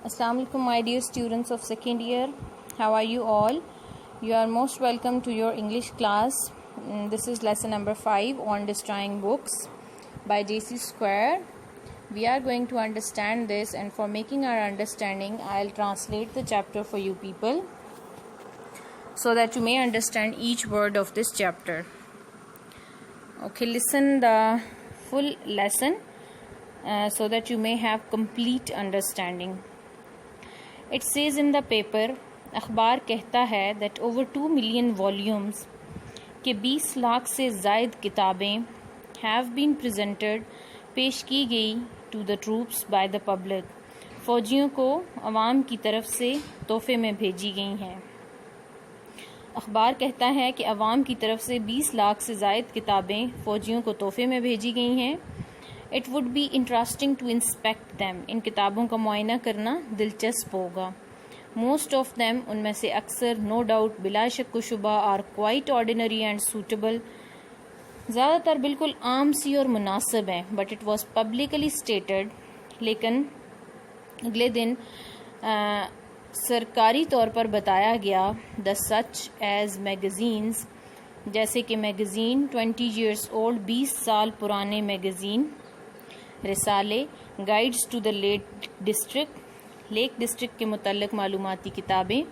Assalamu alaikum, my dear students of second year. How are you all? You are most welcome to your English class. This is lesson number 5 on destroying books by JC Square. We are going to understand this, and for making our understanding, I'll translate the chapter for you people so that you may understand each word of this chapter. Okay, listen the full lesson so that you may have complete understanding. It says in the paper, اخبار کہتا ہے that over 2 million volumes کے 20 لاکھ سے زائد کتابیں have been presented پیش کی گئی to the troops by the public فوجیوں کو عوام کی طرف سے تحفے میں بھیجی گئی ہیں. اخبار کہتا ہے کہ عوام کی طرف سے 20 لاکھ سے زائد کتابیں فوجیوں کو تحفے میں بھیجی گئی ہیں. It would be interesting to inspect them. ان کتابوں کا معائنہ کرنا دلچسپ ہوگا. Most of them, ان میں سے اکثر no doubt بلا شک و شبہ are quite ordinary and suitable. زیادہ تر بالکل عام سی اور مناسب ہیں. But it was publicly stated. لیکن اگلے دن سرکاری طور پر بتایا گیا the such as magazines جیسے کہ میگزین 20 years old 20 سال پرانے میگزین رسالے guides to the lake district کے متعلق معلوماتی کتابیں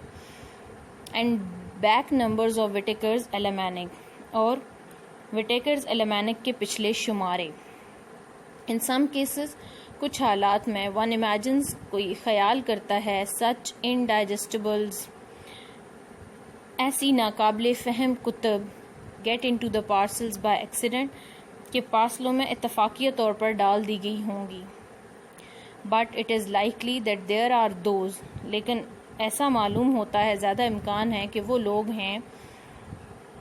and back numbers of Whitaker's almanac اور وٹیکرز المانک کے پچھلے شمارے. ان سم کیسز کچھ حالات میں ون امیجنز کوئی خیال کرتا ہے سچ انڈائجسٹیبلز ایسی ناقابل فہم کتب get into the parcels by accident کہ پارسلوں میں اتفاقیہ طور پر ڈال دی گئی ہوں گی. But it is likely that there are those لیکن ایسا معلوم ہوتا ہے زیادہ امکان ہے کہ وہ لوگ ہیں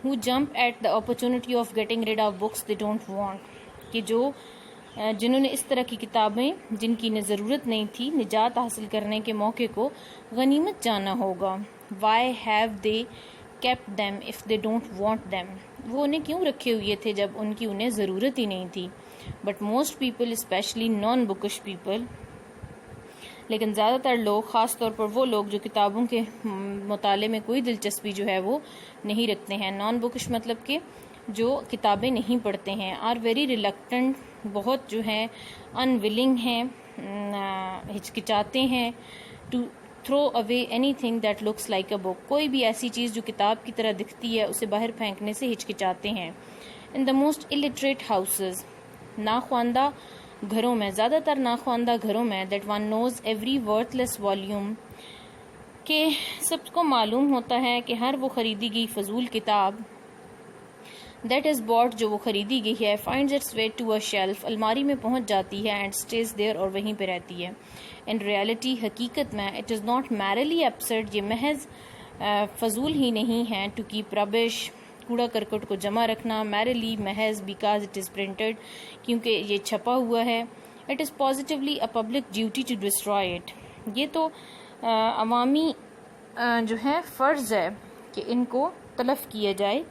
who jump at the opportunity of getting rid of books they don't want کہ جنہوں نے اس طرح کی کتابیں جن کی ضرورت نہیں تھی نجات حاصل کرنے کے موقع کو غنیمت جانا ہوگا. why have they kept them if they don't want them وہ انہیں کیوں رکھے ہوئے تھے جب ان کی انہیں ضرورت ہی نہیں تھی. but most people especially non bookish people لیکن زیادہ تر لوگ خاص طور پر وہ لوگ جو کتابوں کے مطالعے میں کوئی دلچسپی جو ہے وہ نہیں رکھتے ہیں. نان بکش مطلب کہ جو کتابیں نہیں پڑھتے ہیں آر ویری ریلکٹنٹ بہت جو ہے انولنگ ہیں ہچکچاتے ہیں to throw away anything that looks like a book کوئی بھی ایسی چیز جو کتاب کی طرح دکھتی ہے اسے باہر پھینکنے سے ہچکچاتے ہیں. ان دا موسٹ illiterate houses ناخواندہ گھروں میں زیادہ تر ناخواندہ گھروں میں that one knows every worth volume کہ سب کو معلوم ہوتا ہے کہ ہر وہ خریدی گئی فضول کتاب دیٹ از باٹ جو وہ خریدی گئی ہے finds its way to a shelf الماری میں پہنچ جاتی ہے اینڈ اسٹیز دیر اور وہیں پہ رہتی ہے. ان ریالٹی حقیقت میں اٹ از ناٹ میرلی ایبسرڈ یہ محض فضول ہی نہیں ہے ٹو کیپ ربش کوڑا کرکٹ کو جمع رکھنا میرلی محض بیکاز اٹ از پرنٹڈ کیونکہ یہ چھپا ہوا ہے. It is positively a public duty to destroy it یہ تو عوامی جو ہے فرض ہے کہ ان کو تلف کیا جائے.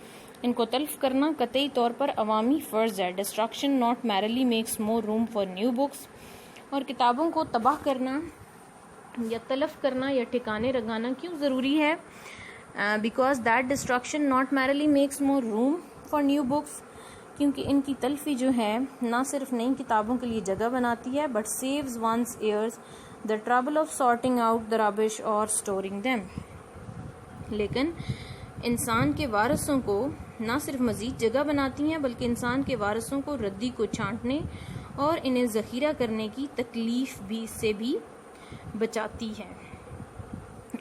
ان کو تلف کرنا قطعی طور پر عوامی فرض ہے. Destruction not میرلی makes more room for new books اور کتابوں کو تباہ کرنا یا تلف کرنا یا ٹھکانے لگانا کیوں ضروری ہے. Because that destruction not میرلی makes more room for new books کیونکہ ان کی تلفی جو ہے نہ صرف نئی کتابوں کے لیے جگہ بناتی ہے but saves one's years the trouble of sorting out the rubbish اور اسٹورنگ دیم لیکن انسان کے وارثوں کو نہ صرف مزید جگہ بناتی ہیں بلکہ انسان کے وارثوں کو ردی کو چھانٹنے اور انہیں ذخیرہ کرنے کی تکلیف سے بھی بچاتی ہے.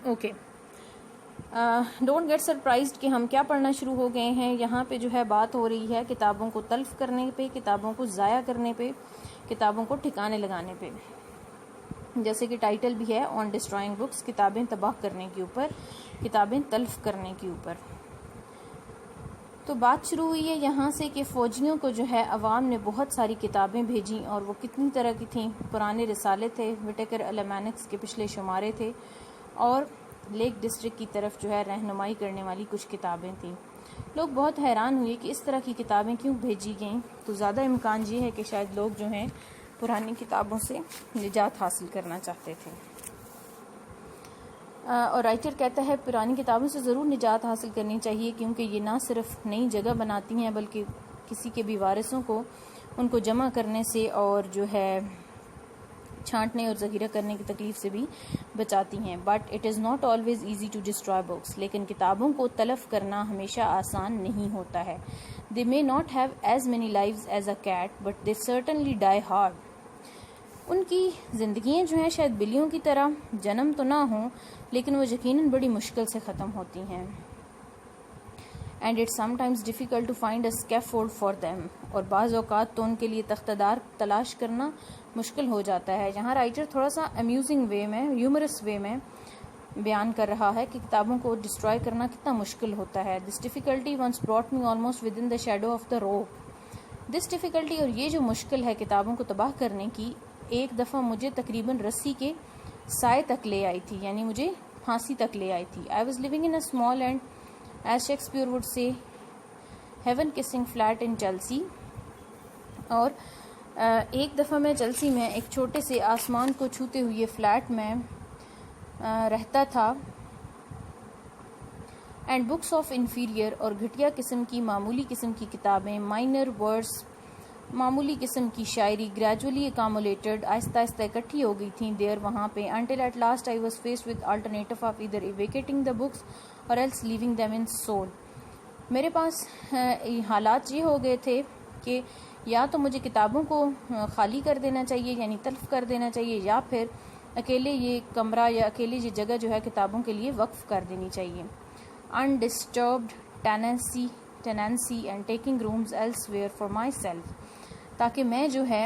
اوکے ڈونٹ گیٹ سرپرائزڈ کہ ہم کیا پڑھنا شروع ہو گئے ہیں. یہاں پہ جو ہے بات ہو رہی ہے کتابوں کو تلف کرنے پہ کتابوں کو ضائع کرنے پہ کتابوں کو ٹھکانے لگانے پہ جیسے کہ ٹائٹل بھی ہے آن ڈسٹرائنگ بکس کتابیں تباہ کرنے کے اوپر کتابیں تلف کرنے کے اوپر. تو بات شروع ہوئی ہے یہاں سے کہ فوجیوں کو جو ہے عوام نے بہت ساری کتابیں بھیجیں اور وہ کتنی طرح کی تھیں. پرانے رسالے تھے وٹیکر المانکس کے پچھلے شمارے تھے اور لیک ڈسٹرکٹ کی طرف جو ہے رہنمائی کرنے والی کچھ کتابیں تھیں. لوگ بہت حیران ہوئے کہ اس طرح کی کتابیں کیوں بھیجی گئیں. تو زیادہ امکان یہ ہے کہ شاید لوگ جو ہیں پرانی کتابوں سے نجات حاصل کرنا چاہتے تھے. اور رائٹر کہتا ہے پرانی کتابوں سے ضرور نجات حاصل کرنی چاہیے، کیونکہ یہ نہ صرف نئی جگہ بناتی ہیں بلکہ کسی کے بھی وارثوں کو ان کو جمع کرنے سے اور جو ہے چھانٹنے اور ذخیرہ کرنے کی تکلیف سے بھی بچاتی ہیں. But it is not always easy to destroy books. لیکن کتابوں کو تلف کرنا ہمیشہ آسان نہیں ہوتا ہے. They may not have as many lives as a cat but they certainly die hard. ان کی زندگیاں جو ہیں شاید بلیوں کی طرح جنم تو نہ ہوں، لیکن وہ یقیناً بڑی مشکل سے ختم ہوتی ہیں. And it's sometimes difficult to find a scaffold for them. اور بعض اوقات تو ان کے لیے تختہ دار تلاش کرنا مشکل ہو جاتا ہے. یہاں رائٹر تھوڑا سا امیوزنگ وے میں، ہیومرس وے میں بیان کر رہا ہے کہ کتابوں کو ڈسٹرائے کرنا کتنا مشکل ہوتا ہے. This difficulty once brought me almost within the shadow of the rope. This difficulty, اور یہ جو مشکل ہے کتابوں کو تباہ کرنے کی، ایک دفعہ مجھے تقریباً رسی کے سائے تک لے آئی تھی، یعنی مجھے پھانسی تک لے آئی تھی. I was living in a small and as Shakespeare would say heaven kissing flat in Chelsea. اور ایک دفعہ میں چیلسی میں ایک چھوٹے سے آسمان کو چھوتے ہوئے فلیٹ میں رہتا تھا. اینڈ بکس آف انفیریئر، اور گھٹیا قسم کی معمولی قسم کی کتابیں، مائنر ورڈس، معمولی قسم کی شاعری، گریجولی اکامولیٹڈ، آہستہ آہستہ اکٹھی ہو گئی تھیں دیر وہاں پہ. Until at last I was faced with alternative of either vacating the books or else leaving them in soul. میرے پاس حالات یہ ہو گئے تھے کہ یا تو مجھے کتابوں کو خالی کر دینا چاہیے، یعنی تلف کر دینا چاہیے، یا پھر اکیلے یہ کمرہ یا اکیلے یہ جگہ جو ہے کتابوں کے لیے وقف کر دینی چاہیے. undisturbed tenancy and taking rooms elsewhere for myself. تاکہ میں جو ہے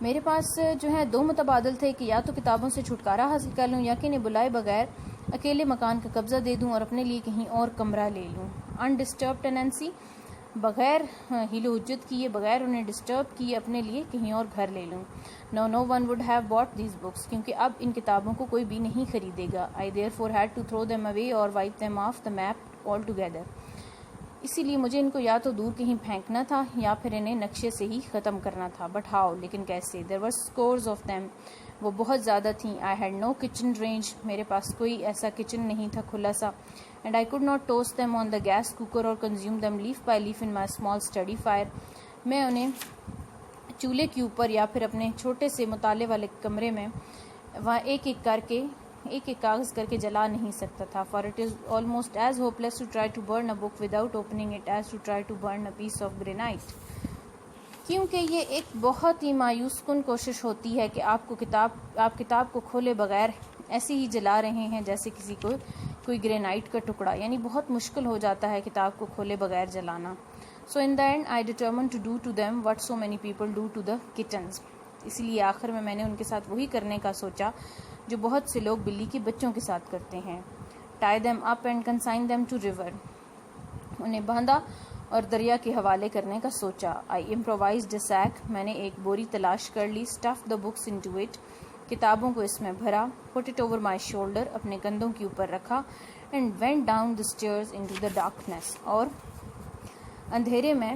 میرے پاس جو ہے دو متبادل تھے کہ یا تو کتابوں سے چھٹکارا حاصل کر لوں یا کہ انہیں بلائے بغیر اکیلے مکان کا قبضہ دے دوں اور اپنے لیے کہیں اور کمرہ لے لوں. undisturbed tenancy، بغیر ہیل و حجت کیے، بغیر انہیں ڈسٹرب کیے اپنے لیے کہیں اور گھر لے لوں. no one would have bought these books، کیونکہ اب ان کتابوں کو کوئی بھی نہیں خریدے گا. I therefore had to throw them away or wipe them off the map altogether. اسی لیے مجھے ان کو یا تو دور کہیں پھینکنا تھا یا پھر انہیں نقشے سے ہی ختم کرنا تھا. بٹ ہاؤ، لیکن کیسے؟ there were scores of them، وہ بہت زیادہ تھیں. I had no kitchen range، میرے پاس کوئی ایسا کچن نہیں تھا کھلا سا. and I could not toast them on the gas cooker or consume them leaf by leaf in my small study fire. میں انہیں چولہے کے اوپر یا پھر اپنے چھوٹے سے مطالعے والے کمرے میں وہاں ایک ایک کاغذ کر کے جلا نہیں سکتا تھا. for it is almost as hopeless to try to burn a book without opening it as to try to burn a piece of granite. کیونکہ یہ ایک بہت ہی مایوس کن کوشش ہوتی ہے کہ آپ کتاب کو کھولے بغیر ایسے ہی جلا رہے ہیں جیسے کسی کو کوئی گرینائٹ کا ٹکڑا، یعنی بہت مشکل ہو جاتا ہے کتاب کو کھولے بغیر جلانا. so in the end I determined to do to them what so many people do to the kittens. اسی لیے آخر میں نے ان کے ساتھ وہی کرنے کا سوچا جو بہت سے لوگ بلی کے بچوں کے ساتھ کرتے ہیں. tie them up and consign them to river. انہیں باندھا اور دریا کے حوالے کرنے کا سوچا. I improvised a sack، میں نے ایک بوری تلاش کر لی. stuffed the books into it، کتابوں کو اس میں بھرا. put it over my shoulder، اپنے کندھوں کے اوپر رکھا. and went down the stairs into the darkness، اور اندھیرے میں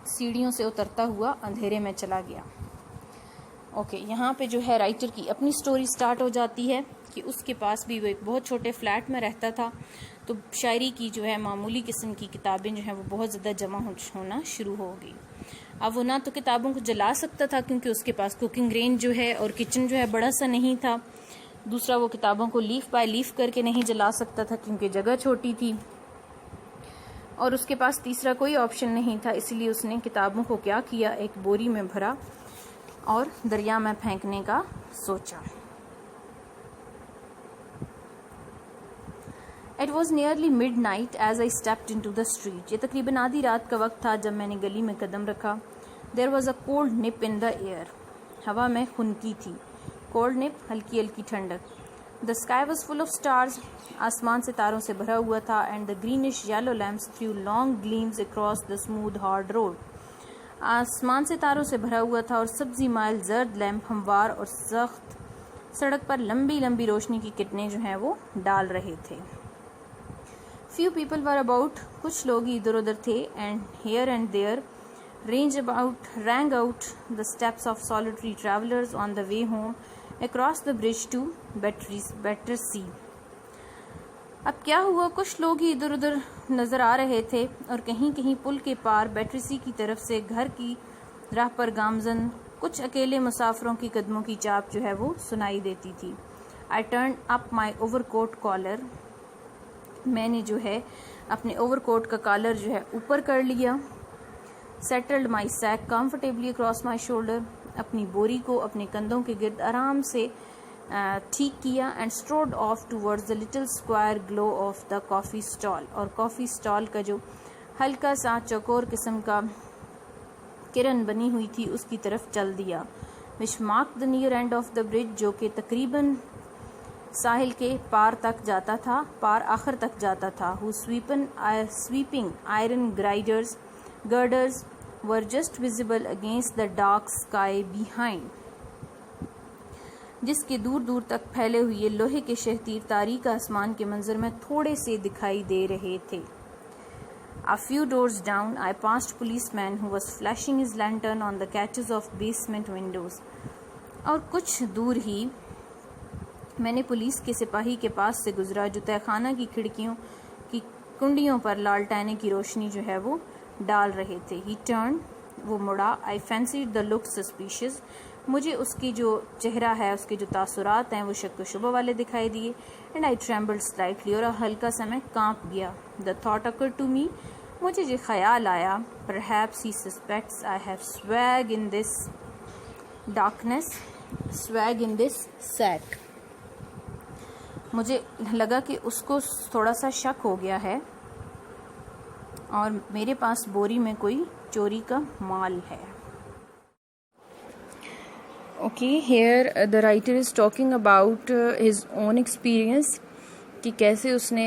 سیڑھیوں سے اترتا ہوا اندھیرے میں چلا گیا. اوکے، یہاں پہ جو ہے رائٹر کی اپنی سٹوری سٹارٹ ہو جاتی ہے کہ اس کے پاس بھی وہ ایک بہت چھوٹے فلیٹ میں رہتا تھا، تو شاعری کی جو ہے معمولی قسم کی کتابیں جو ہیں وہ بہت زیادہ جمع ہونا شروع ہو گئی. اب وہ نہ تو کتابوں کو جلا سکتا تھا کیونکہ اس کے پاس کوکنگ رینج جو ہے اور کچن جو ہے بڑا سا نہیں تھا. دوسرا، وہ کتابوں کو لیف بائی لیف کر کے نہیں جلا سکتا تھا کیونکہ جگہ چھوٹی تھی. اور اس کے پاس تیسرا کوئی آپشن نہیں تھا، اسی لیے اس نے کتابوں کو کیا کیا، ایک بوری میں بھرا اور دریا میں پھینکنے کا سوچا. It was nearly midnight as I stepped into the street. یہ تقریباً آدھی رات کا وقت تھا جب میں نے گلی میں قدم رکھا. There was a cold nip in the air. ہوا میں خنکی تھی. Cold nip، ہلکی ہلکی ٹھنڈک. The sky was full of stars. آسمان ستاروں سے بھرا ہوا تھا. And the greenish yellow lamps threw long gleams across the smooth hard road. آسمان ستاروں سے بھرا ہوا تھا اور سبزی مائل زرد لیمپ ہموار اور سخت سڑک پر لمبی لمبی روشنی کی کرنیں جو ہیں وہ ڈال رہے تھے. Few people were about، کچھ لوگ ادھر ادھر تھے. And here and there rang out the steps of solitary travelers on the way home across the bridge to Battersea. اب کیا ہوا، کچھ لوگ ہی ادھر ادھر نظر آ رہے تھے اور کہیں کہیں پل کے پار بیٹرسی کی طرف سے گھر کی راہ پر گامزن کچھ اکیلے مسافروں کی قدموں کی چاپ جو ہے وہ سنائی دیتی تھی. I turned up my overcoat collar. میں نے جو ہے اپنے اوور کوٹ کا کالر جو ہے اوپر کر لیا. Settled my sack comfortably across my shoulder. اپنی بوری کو اپنے کندھوں کے گرد آرام سے ٹھیک کیا. And strode off towards the little square glow of the coffee stall. اور کافی سٹال کا جو ہلکا سا چوکور قسم کا کرن بنی ہوئی تھی اس کی طرف چل دیا. Which marked the near end of the bridge. جو کہ تقریباً ساحل کے پار تک جاتا تھا، پار آخر تک جاتا تھا. Whose sweeping iron girders were just visible against the dark sky behind. جس کے دور دور تک پھیلے ہوئے لوہے کے شہتیر تاریک آسمان کے منظر میں تھوڑے سے دکھائی دے رہے تھے. A few doors down, I passed a policeman who was flashing his lantern on the catches of basement windows. اور کچھ دور ہی میں نے پولیس کے سپاہی کے پاس سے گزرا جو تہہ خانہ کی کھڑکیوں کی کنڈیوں پر لالٹینے کی روشنی جو ہے وہ ڈال رہے تھے. He turned. وہ مڑا. I fancied the look suspicious. مجھے اس کی جو چہرہ ہے، اس کے جو تاثرات ہیں وہ شک و شبہ والے دکھائی دیے. And I trembled slightly. اور ہلکا سا میں کانپ گیا. The thought occurred to me. مجھے یہ خیال آیا. Perhaps he suspects I have swag in this darkness. Swag in this sack. مجھے لگا کہ اس کو تھوڑا سا شک ہو گیا ہے اور میرے پاس بوری میں کوئی چوری کا مال ہے. Okay, here the writer is talking about his own experience کہ کیسے اس نے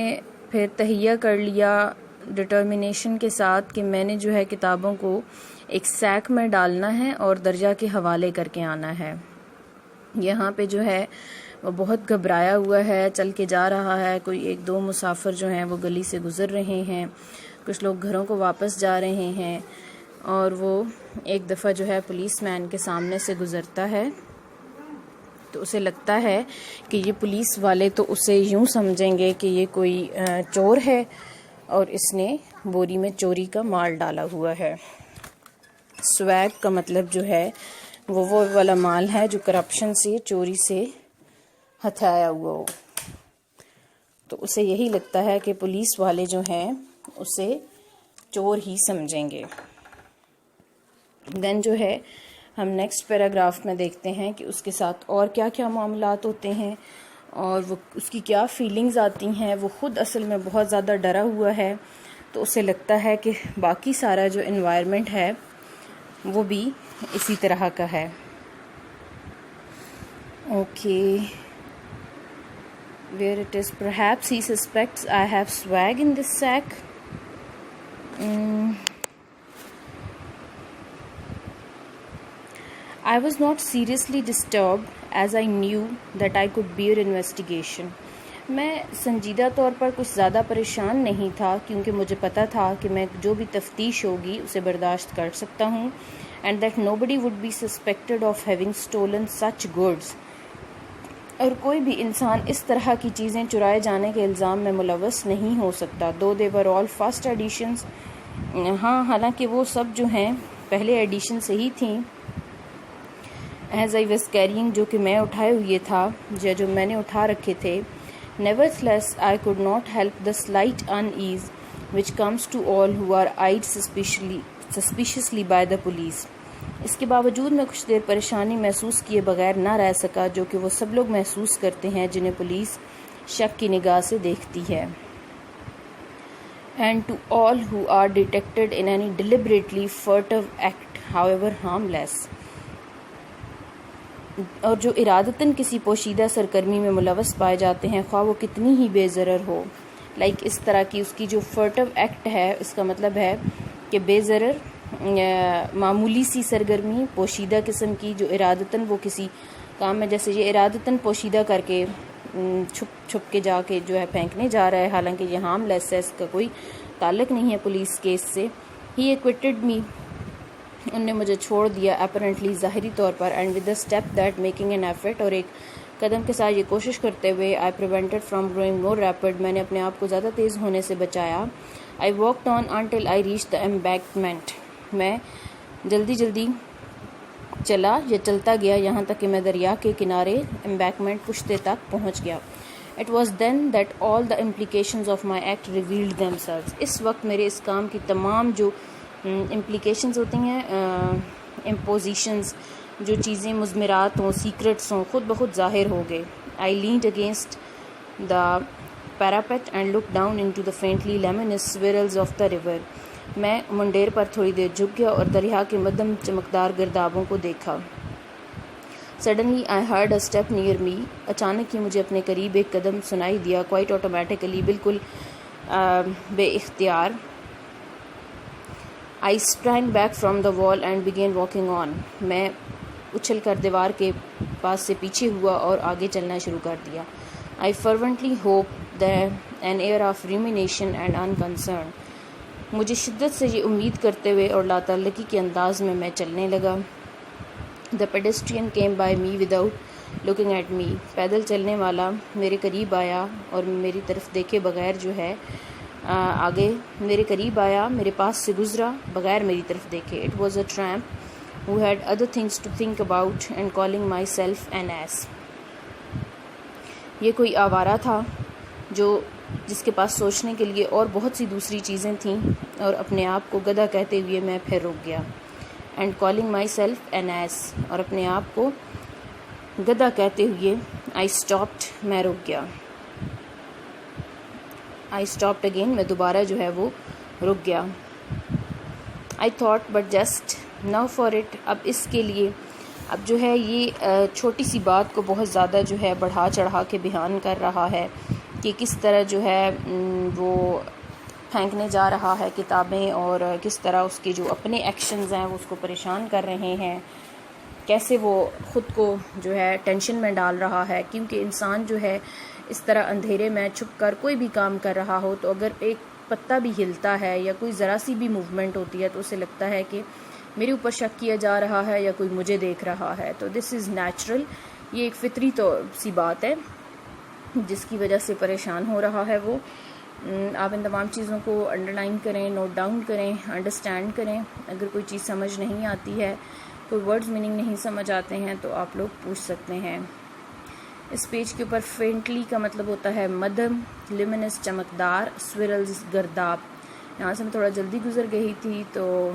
پھر تہیہ کر لیا ڈٹرمنیشن کے ساتھ کہ میں نے جو ہے کتابوں کو ایک سیک میں ڈالنا ہے اور درجہ کے حوالے کر کے آنا ہے. یہاں پہ جو ہے وہ بہت گھبرایا ہوا ہے، چل کے جا رہا ہے. کوئی ایک دو مسافر جو ہیں وہ گلی سے گزر رہے ہیں، کچھ لوگ گھروں کو واپس جا رہے ہیں اور وہ ایک دفعہ جو ہے پولیس مین کے سامنے سے گزرتا ہے تو اسے لگتا ہے کہ یہ پولیس والے تو اسے یوں سمجھیں گے کہ یہ کوئی چور ہے اور اس نے بوری میں چوری کا مال ڈالا ہوا ہے. سویگ کا مطلب جو ہے وہ والا مال ہے جو کرپشن سے، چوری سے ہتھیایا ہوا ہو. تو اسے یہی لگتا ہے کہ پولیس والے جو ہیں اسے چور ہی سمجھیں گے. دین جو ہے ہم نیکسٹ پیراگراف میں دیکھتے ہیں کہ اس کے ساتھ اور کیا کیا معاملات ہوتے ہیں اور وہ اس کی کیا فیلنگز آتی ہیں. وہ خود اصل میں بہت زیادہ ڈرا ہوا ہے تو اسے لگتا ہے کہ باقی سارا جو انوائرمنٹ ہے وہ بھی اسی طرح کا ہے. Okay where it is perhaps he suspects I have swag in this sack. I was not seriously disturbed as I knew that I could bear investigation. میں سنجیدہ طور پر کچھ زیادہ پریشان نہیں تھا کیونکہ مجھے پتا تھا کہ میں جو بھی تفتیش ہوگی اسے برداشت کر سکتا ہوں. And that nobody would be suspected of having stolen such goods. اور کوئی بھی انسان اس طرح کی چیزیں چرائے جانے کے الزام میں ملوث نہیں ہو سکتا. Though they were all first editions. ہاں حالانکہ وہ سب جو ہیں پہلے ایڈیشن سے ہی تھیں. As I was carrying جو کہ میں اٹھائے ہوئے تھا جو میں نے اٹھا رکھے تھے. Nevertheless I could not help the slight unease which comes to all who are eyed suspiciously by the police. اس کے باوجود میں کچھ دیر پریشانی محسوس کیے بغیر نہ رہ سکا جو کہ وہ سب لوگ محسوس کرتے ہیں جنہیں پولیس شک کی نگاہ سے دیکھتی ہے. And to all who are detected in any deliberately furtive act, however harmless. اور جو ارادتاً کسی پوشیدہ سرگرمی میں ملوث پائے جاتے ہیں خواہ وہ کتنی ہی بے ضرر ہو. لائک اس طرح کی اس کی جو فرٹیو ایکٹ ہے اس کا مطلب ہے کہ بے ضرر معمولی سی سرگرمی پوشیدہ قسم کی جو ارادتاً وہ کسی کام میں، جیسے یہ ارادتاً پوشیدہ کر کے چھپ کے جا کے جو ہے پھینکنے جا رہا ہے حالانکہ یہ ہارملیس ہے، اس کا کوئی تعلق نہیں ہے پولیس کیس سے. ہی ایکویٹڈ می ان نے مجھے چھوڑ دیا اپیرنٹلی ظاہری طور پر، and with a step that making an effort, اور ایک قدم کے ساتھ یہ کوشش کرتے ہوئے، I prevented from growing more rapid, میں نے اپنے آپ کو زیادہ تیز ہونے سے بچایا. I walked on until I reach the embankment, میں جلدی چلا یا چلتا گیا یہاں تک کہ میں دریا کے کنارے ایمبینکمنٹ پشتے تک پہنچ گیا. It was then that all the implications of my act revealed themselves. اس وقت میرے اس کام کی تمام جو implications ہوتی ہیں، impositions، جو چیزیں مضمرات ہوں، سیکرٹس ہوں، خود بخود ظاہر ہو گئے. I leaned against the parapet and looked down into the faintly luminous swirls of the river. میں منڈیر پر تھوڑی دیر جھک گیا اور دریا کے مدھم چمکدار گردابوں کو دیکھا. Suddenly I heard a step near me. اچانک ہی مجھے اپنے قریب ایک قدم سنائی دیا. Quite automatically، بالکل بے اختیار. I sprang back from the wall and began walking on. میں اچھل کر دیوار کے پاس سے پیچھے ہوا اور آگے چلنا شروع کر دیا. I fervently hoped that an air of rumination and unconcern. مجھے شدت سے یہ امید کرتے ہوئے اور لا تعلقی کے انداز میں چلنے لگا. The pedestrian came by me without looking at me. پیدل چلنے والا میرے قریب آیا اور میری طرف دیکھے بغیر جو ہے آگے میرے قریب آیا، میرے پاس سے گزرا بغیر میری طرف دیکھے. It was a tramp who had other things to think about and calling myself an ass. یہ کوئی آوارہ تھا جس کے پاس سوچنے کے لیے اور بہت سی دوسری چیزیں تھیں، اور اپنے آپ کو گدھا کہتے ہوئے میں پھر رک گیا. And calling myself an ass, اور اپنے آپ کو گدھا کہتے ہوئے آئی اسٹاپڈ، میں رک گیا. آئی اسٹاپڈ اگین، میں دوبارہ جو ہے وہ رک گیا. I thought but just now for it, اب اس کے لیے، اب جو ہے یہ چھوٹی سی بات کو بہت زیادہ جو ہے بڑھا چڑھا کے بیان کر رہا ہے کہ کس طرح جو ہے وہ پھینکنے جا رہا ہے کتابیں، اور کس طرح اس کے جو اپنے ایکشنز ہیں وہ اس کو پریشان کر رہے ہیں، کیسے وہ خود کو جو ہے ٹینشن میں ڈال رہا ہے. کیونکہ انسان جو ہے اس طرح اندھیرے میں چھپ کر کوئی بھی کام کر رہا ہو تو اگر ایک پتا بھی ہلتا ہے یا کوئی ذرا سی بھی موومنٹ ہوتی ہے تو اسے لگتا ہے کہ میرے اوپر شک کیا جا رہا ہے یا کوئی مجھے دیکھ رہا ہے. تو دس از نیچرل، یہ ایک فطری تو سی بات ہے جس کی وجہ سے پریشان ہو رہا ہے وہ. آپ ان تمام چیزوں کو انڈر لائن کریں، نوٹ ڈاؤن کریں، انڈرسٹینڈ کریں. اگر کوئی چیز سمجھ نہیں آتی ہے، کوئی ورڈز میننگ نہیں سمجھ آتے ہیں تو آپ لوگ پوچھ سکتے ہیں. اس پیج کے اوپر فینٹلی کا مطلب ہوتا ہے مدھم، لیمنس چمکدار، سویرلز گرداب. یہاں سے میں تھوڑا جلدی گزر گئی تھی تو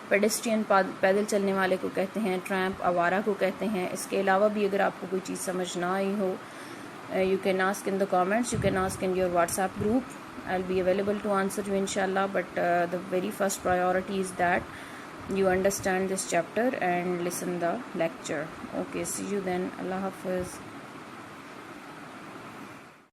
پیڈسٹرین پیدل چلنے والے کو کہتے ہیں، ٹرامپ آوارہ کو کہتے ہیں. اس کے علاوہ بھی اگر آپ کو کوئی چیز سمجھ نہ آئی ہو، you can ask in the comments, you can ask in your WhatsApp group. I'll be available to answer you inshallah, but the very first priority is that you understand this chapter and listen the lecture. Okay, see you then. Allah Hafiz.